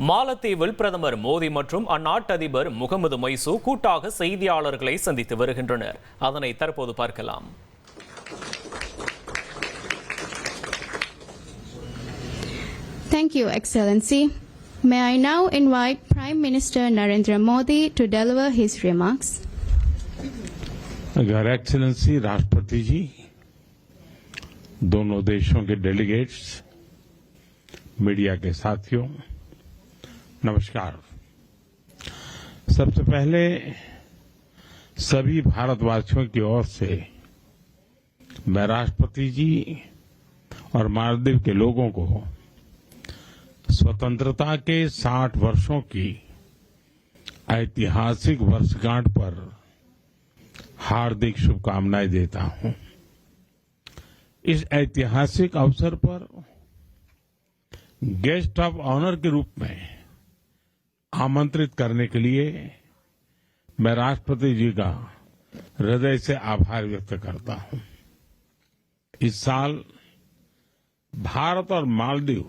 மாலத்தீவில் பிரதமர் மோடி மற்றும் அந்நாட்டு அதிபர் முகமது மைசூ கூட்டாக செய்தியாளர்களை சந்தித்து வருகின்றனர். அதனை தற்போது பார்க்கலாம். Thank you, Excellency. May I now invite Prime Minister Narendra Modi to deliver his remarks. अगर एक्सेलेंसी राष्ट्रपति जी, दोनों देशों के डेलीगेट्स, मीडिया के साथियों, नमस्कार। सबसे पहले सभी भारतवासियों की ओर से मैं राष्ट्रपति जी और मालदीव के लोगों को स्वतंत्रता के 60 वर्षों की ऐतिहासिक वर्षगांठ पर हार्दिक शुभकामनाएं देता हूं। इस ऐतिहासिक अवसर पर गेस्ट ऑफ ऑनर के रूप में आमंत्रित करने के लिए मैं राष्ट्रपति जी का हृदय से आभार व्यक्त करता हूं। इस साल भारत और मालदीव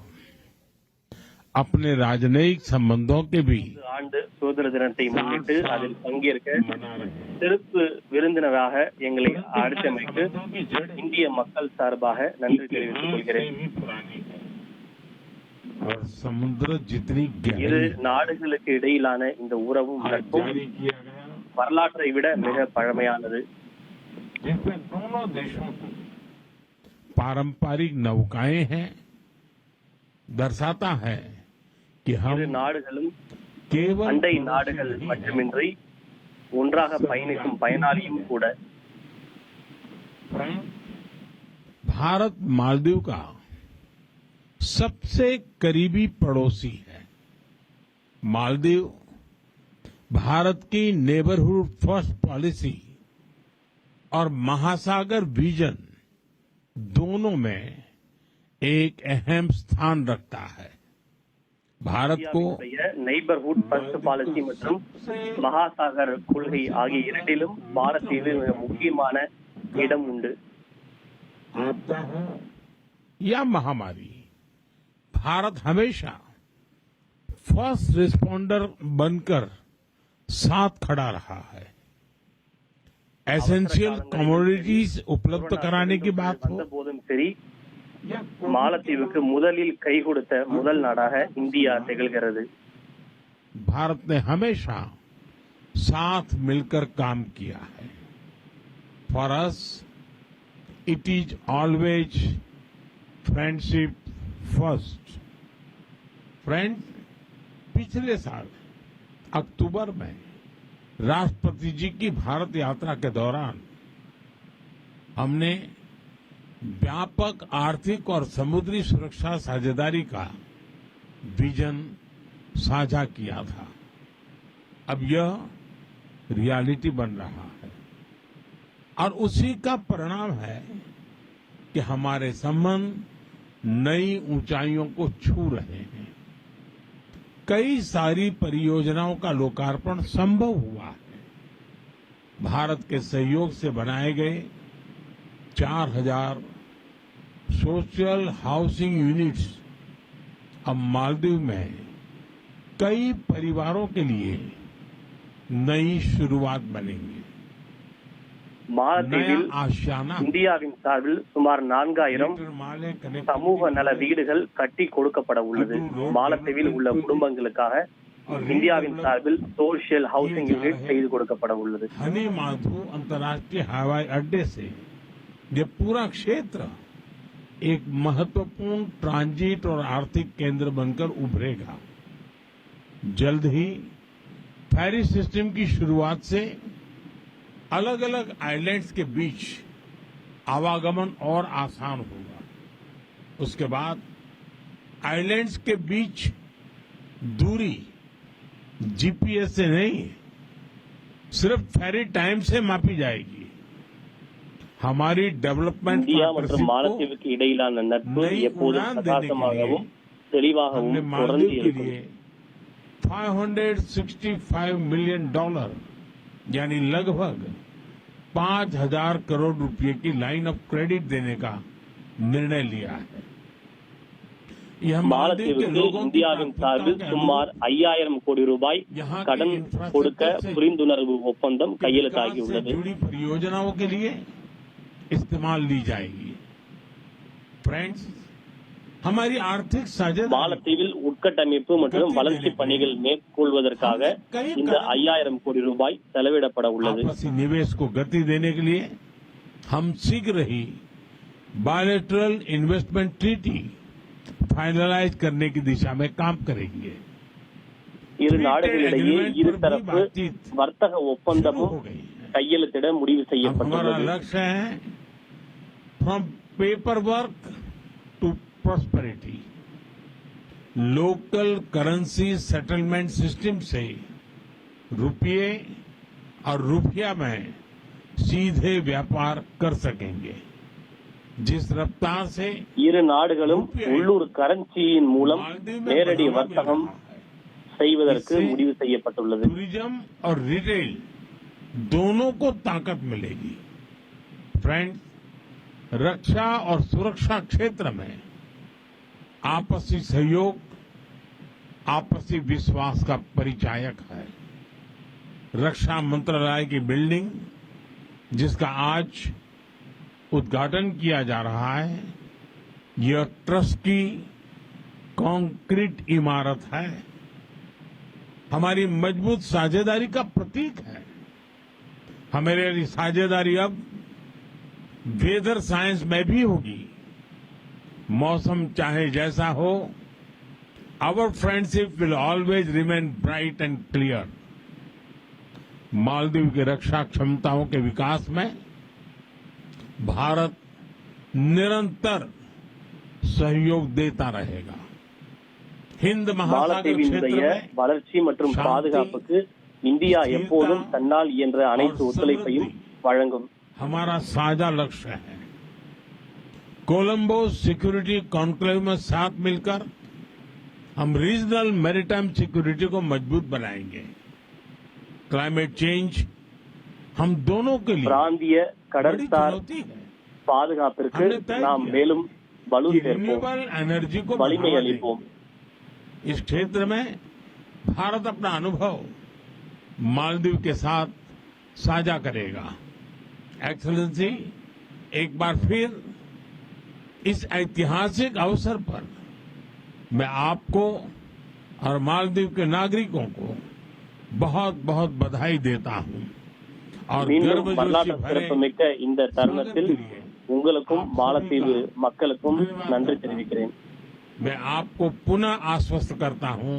अपने राजनयिक संबंधों के भी ஆண்டு சுதந்திர தினத்தை முன்னிட்டு அதில் பங்கேற்க சிறப்பு விருந்தினராக எங்களை அழைத்தமைக்கு இந்திய மக்கள் சார்பாக நன்றி தெரிவித்துக் கொள்கிறேன். இரு நாடுகளுக்கு இடையிலான இந்த உறவும் நட்பும் வரலாற்றை விட மிக பழமையானது. पारंपरिक नौकाएं हैं, दर्शाता है कि हम நாடுகளும் केवल அண்டை நாடுகள் மட்டுமின்றி ஒன்றாக பயணிக்கும் பயனாளியும் கூட. भारत मालदीव का सबसे करीबी पड़ोसी है। मालदीव भारत की नेबरहुड फर्स्ट पॉलिसी और महासागर विजन दोनों में एक अहम स्थान रखता है। भारत को நெய்பர்ஹுட் ஃபர்ஸ்ட் பாலிசி மற்றும் மகாசாகர் கொள்கை ஆகிய இரண்டிலும் பாரதீவு மிக முக்கியமான இடம் உண்டு. या महामारी, भारत हमेशा फर्स्ट रिस्पॉन्डर बनकर साथ खड़ा रहा है। एसेंशियल कमोडिटीज उपलब्ध कराने की बात हो, போதும் சரி, மாலத்தீவுக்கு முதலில் கை கொடுத்த முதல் நாடாக இந்தியா திகழ்கிறது. भारत ने हमेशा साथ मिलकर काम किया है। For us it is always friendship first. Friend, पिछले साल अक्टूबर में राष्ट्रपति जी की भारत यात्रा के दौरान हमने व्यापक आर्थिक और समुद्री सुरक्षा साझेदारी का विजन साझा किया था। अब यह रियलिटी बन रहा है और उसी का परिणाम है कि हमारे संबंध नई ऊंचाइयों को छू रहे हैं। कई सारी परियोजनाओं का लोकार्पण संभव हुआ है। भारत के सहयोग से बनाए गए 4000 सोशल हाउसिंग यूनिट्स अब मालदीव में कई परिवारों के लिए नई शुरुआत बनेंगी। மாலத்தீவில் இந்தியாவின் சார்பில் சுமார் 4000 சமூக நல வீடுகள் கட்டி கொடுக்கப்பட உள்ளது. மாலத்தீவில் உள்ள குடும்பங்களுக்காக இந்தியாவின் சார்பில் சோஷியல் ஹவுசிங் யூனிட் செய்து கொடுக்கப்பட உள்ளது. हनी माधु अंतर्राष्ट्रीय हवाई अड्डे से ये पूरा क्षेत्र एक महत्वपूर्ण ट्रांजिट और आर्थिक केंद्र बनकर उभरेगा। जल्द ही फेरी सिस्टम की शुरुआत से अलग अलग आइलैंड्स के बीच आवागमन और आसान होगा। उसके बाद आइलैंड्स के बीच दूरी जीपीएस से नहीं, सिर्फ फेरी टाइम से मापी जाएगी। हमारी डेवलपमेंट இந்தியா மற்றும் மாலத்தீவுக்கு இடையிலான நட்பு எப்போதும் பிரகாசமாகவும் தெளிவாகவும் தொடர்ந்து இருக்கும். $565 मिलियन यानी लगभग 5000 करोड़ रुपए की लाइन ऑफ क्रेडिट देने का निर्णय लिया है। மாலத்தீவுக்கு இந்தியாவின் சார்பில் சுமார் 5000 கோடி ரூபாய் கடன் கொடுக்க புரிந்துணர்வு ஒப்பந்தம் கையெழுத்தாகியுள்ளது. परियोजनाओं के लिए इस्तेमाल ली जाएगी. फ्रेंड्स, हमारी आर्थिक साझेदारी மாலத்தீவில் உட்கட்டமைப்பு மற்றும் வளர்ச்சி பணிகள் மேற்கொள்வதற்காக இந்த 5000 கோடி ரூபாய் செலவிடப்பட உள்ளது. आपसी निवेश को गति देने के लिए हम शीघ्र ही बायलैटरल इन्वेस्टमेंट ट्रीटी फाइनलाइज करने की दिशा में काम करेंगे. இரு நாடுகளிடையே இருதரப்பு வர்த்தக ஒப்பந்தமும் கையெழுத்திட முடிவு हमारा செய்யப்பட்டுள்ளது. लक्ष्य है from paper work to prosperity. Local currency settlement system से रुपये और रुपया में सीधे व्यापार कर सकेंगे. जिस रफ्तार से இரு நாடுகளும் உள்ளூர் கரன்சியின் மூலம் நேரடி வர்த்தகம் செய்வதற்கு முடிவு செய்யப்பட்டுள்ளது. टूरिज्म और रिटेल दोनों को ताकत मिलेगी. फ्रेंड्स, रक्षा और सुरक्षा क्षेत्र में आपसी सहयोग आपसी विश्वास का परिचायक है. रक्षा मंत्रालय की बिल्डिंग, जिसका आज उद्घाटन किया जा रहा है, यह ट्रस्ट की कंक्रीट इमारत है. हमारी मजबूत साझेदारी का प्रतीक है. हमारी साझेदारी अब वेदर साइंस में भी होगी. मौसम चाहे जैसा हो, our friendship will always remain bright and clear. Maldives की रक्षा क्षमताओं के विकास में भारत निरंतर सहयोग देता रहेगा. हिंद महासागर क्षेत्र மாலத்தீவினுடைய में வளர்ச்சி மற்றும் பாதுகாப்புக்கு இந்தியா எப்போதும் தன்னால் இயன்ற அனைத்து ஒத்துழைப்பையும் வழங்கும். हमारा साझा लक्ष्य है. कोलंबो सिक्योरिटी कॉन्क्लेव में साथ मिलकर हम रीजनल मैरीटाइम सिक्योरिटी को मजबूत बनाएंगे. क्लाइमेट चेंज हम दोनों के लिए பிராந்திய बड़ी கடற்சார் चुनौती है. பாதுகாப்பிற்கு நாம் மேலும் வலு சேர்ப்போம், रिन्यूएबल एनर्जी को வலிமை बढ़ावा அளிப்போம். देंगे. इस क्षेत्र में भारत अपना अनुभव मालदीव के साथ साझा करेगा. एक्सेलेंसी, एक बार फिर इस ऐतिहासिक अवसर पर मैं आपको और मालदीव के नागरिकों को बहुत बहुत बधाई देता हूं. और மீண்டும் गर्मजोशी வரலாற்று भरे சிறப்புமிக்க இந்த தருணத்தில் உங்களுக்கும் மாலத்தீவு மக்களுக்கும் நன்றி தெரிவிக்கிறேன். मैं आपको पुनः आश्वस्त करता हूं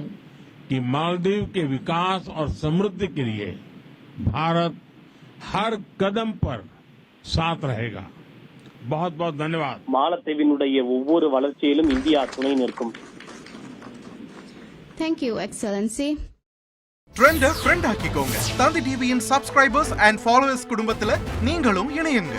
कि मालदीव के विकास और समृद्धि के लिए भारत हर कदम पर साथ रहेगा. बहुत बहुत धन्यवाद. மாலத்தீவினுடைய ஒவ்வொரு வளர்ச்சியிலும் இந்தியா துணை நிற்கும். Thank you, Excellency. ட்ரெண்ட ஃப்ரெண்ட் ஆக்கிக்கோங்க. தந்தி டிவியின் சப்ஸ்கிரைபர்ஸ் அண்ட் ஃபாலோவர்ஸ் குடும்பத்துல நீங்களும் இணையுங்க.